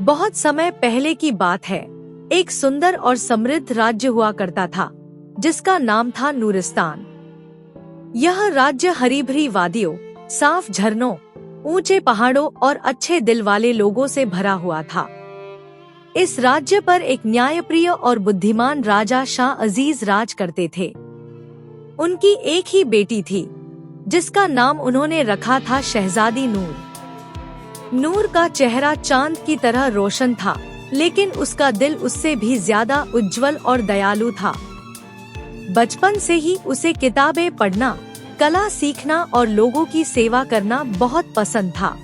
बहुत समय पहले की बात है। एक सुंदर और समृद्ध राज्य हुआ करता था जिसका नाम था नूरिस्तान। यह राज्य हरी भरी वादियों, साफ झरनों, ऊंचे पहाड़ों और अच्छे दिल वाले लोगों से भरा हुआ था। इस राज्य पर एक न्यायप्रिय और बुद्धिमान राजा शाह अजीज राज करते थे। उनकी एक ही बेटी थी जिसका नाम उन्होंने रखा था शहजादी नूर। नूर का चेहरा चांद की तरह रोशन था, लेकिन उसका दिल उससे भी ज्यादा उज्जवल और दयालु था। बचपन से ही उसे किताबें पढ़ना, कला सीखना और लोगों की सेवा करना बहुत पसंद था।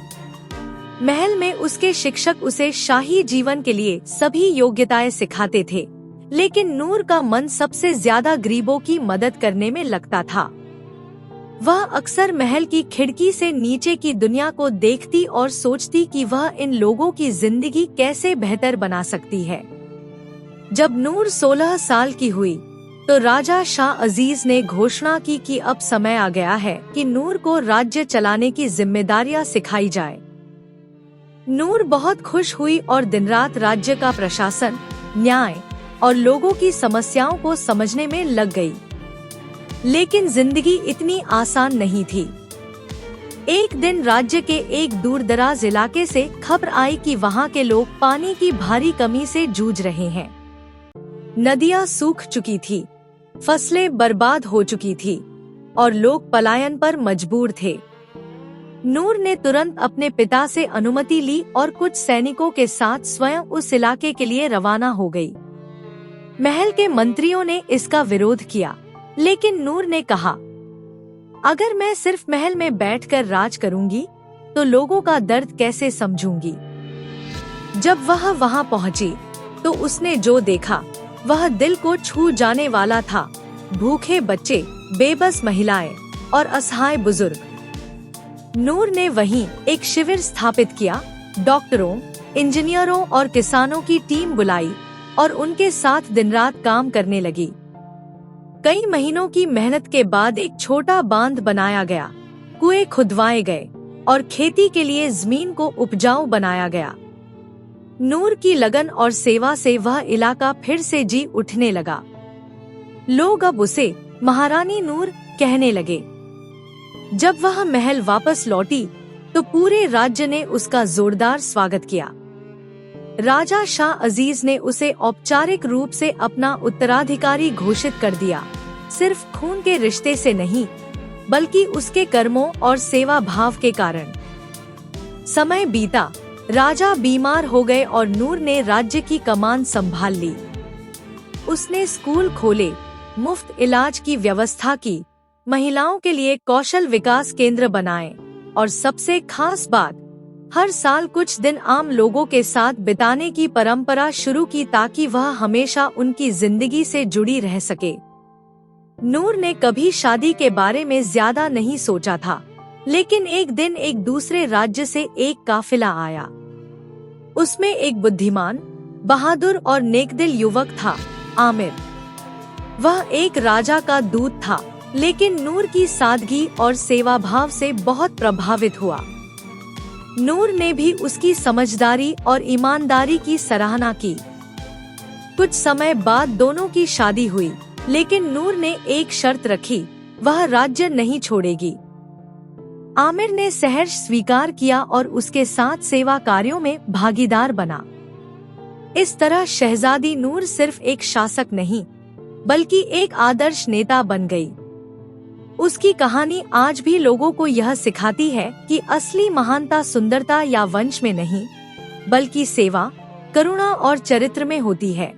महल में उसके शिक्षक उसे शाही जीवन के लिए सभी योग्यताएं सिखाते थे, लेकिन नूर का मन सबसे ज्यादा गरीबों की मदद करने में लगता था। वह अक्सर महल की खिड़की से नीचे की दुनिया को देखती और सोचती कि वह इन लोगों की जिंदगी कैसे बेहतर बना सकती है। जब नूर 16 साल की हुई तो राजा शाह अजीज ने घोषणा की कि अब समय आ गया है कि नूर को राज्य चलाने की जिम्मेदारियां सिखाई जाए। नूर बहुत खुश हुई और दिन रात राज्य का प्रशासन, न्याय और लोगों की समस्याओं को समझने में लग गई। लेकिन जिंदगी इतनी आसान नहीं थी। एक दिन राज्य के एक दूर दराज इलाके से खबर आई कि वहां के लोग पानी की भारी कमी से जूझ रहे हैं। नदियां सूख चुकी थी, फसलें बर्बाद हो चुकी थी और लोग पलायन पर मजबूर थे। नूर ने तुरंत अपने पिता से अनुमति ली और कुछ सैनिकों के साथ स्वयं उस इलाके के लिए रवाना हो गई। महल के मंत्रियों ने इसका विरोध किया, लेकिन नूर ने कहा, अगर मैं सिर्फ महल में बैठकर राज करूंगी तो लोगों का दर्द कैसे समझूंगी। जब वह वहां पहुंची तो उसने जो देखा वह दिल को छू जाने वाला था। भूखे बच्चे, बेबस महिलाएं और असहाय बुजुर्ग। नूर ने वहीं एक शिविर स्थापित किया, डॉक्टरों, इंजीनियरों और किसानों की टीम बुलाई और उनके साथ दिन रात काम करने लगी। कई महीनों की मेहनत के बाद एक छोटा बांध बनाया गया, कुएं खुदवाए गए और खेती के लिए जमीन को उपजाऊ बनाया गया। नूर की लगन और सेवा से वह इलाका फिर से जी उठने लगा। लोग अब उसे महारानी नूर कहने लगे। जब वह महल वापस लौटी तो पूरे राज्य ने उसका जोरदार स्वागत किया। राजा शाह अजीज ने उसे औपचारिक रूप से अपना उत्तराधिकारी घोषित कर दिया, सिर्फ खून के रिश्ते से नहीं बल्कि उसके कर्मों और सेवा भाव के कारण। समय बीता, राजा बीमार हो गए और नूर ने राज्य की कमान संभाल ली। उसने स्कूल खोले, मुफ्त इलाज की व्यवस्था की, महिलाओं के लिए कौशल विकास केंद्र बनाए और सबसे खास बात, हर साल कुछ दिन आम लोगों के साथ बिताने की परंपरा शुरू की ताकि वह हमेशा उनकी जिंदगी से जुड़ी रह सके। नूर ने कभी शादी के बारे में ज्यादा नहीं सोचा था, लेकिन एक दिन एक दूसरे राज्य से एक काफिला आया। उसमें एक बुद्धिमान, बहादुर और नेकदिल युवक था, आमिर। वह एक राजा का दूत था, लेकिन नूर की सादगी और सेवा भाव से बहुत प्रभावित हुआ। नूर ने भी उसकी समझदारी और ईमानदारी की सराहना की। कुछ समय बाद दोनों की शादी हुई, लेकिन नूर ने एक शर्त रखी, वह राज्य नहीं छोड़ेगी। आमिर ने सहर्ष स्वीकार किया और उसके साथ सेवा कार्यों में भागीदार बना। इस तरह शहजादी नूर सिर्फ एक शासक नहीं बल्कि एक आदर्श नेता बन गई। उसकी कहानी आज भी लोगों को यह सिखाती है कि असली महानता सुंदरता या वंश में नहीं बल्कि सेवा, करुणा और चरित्र में होती है।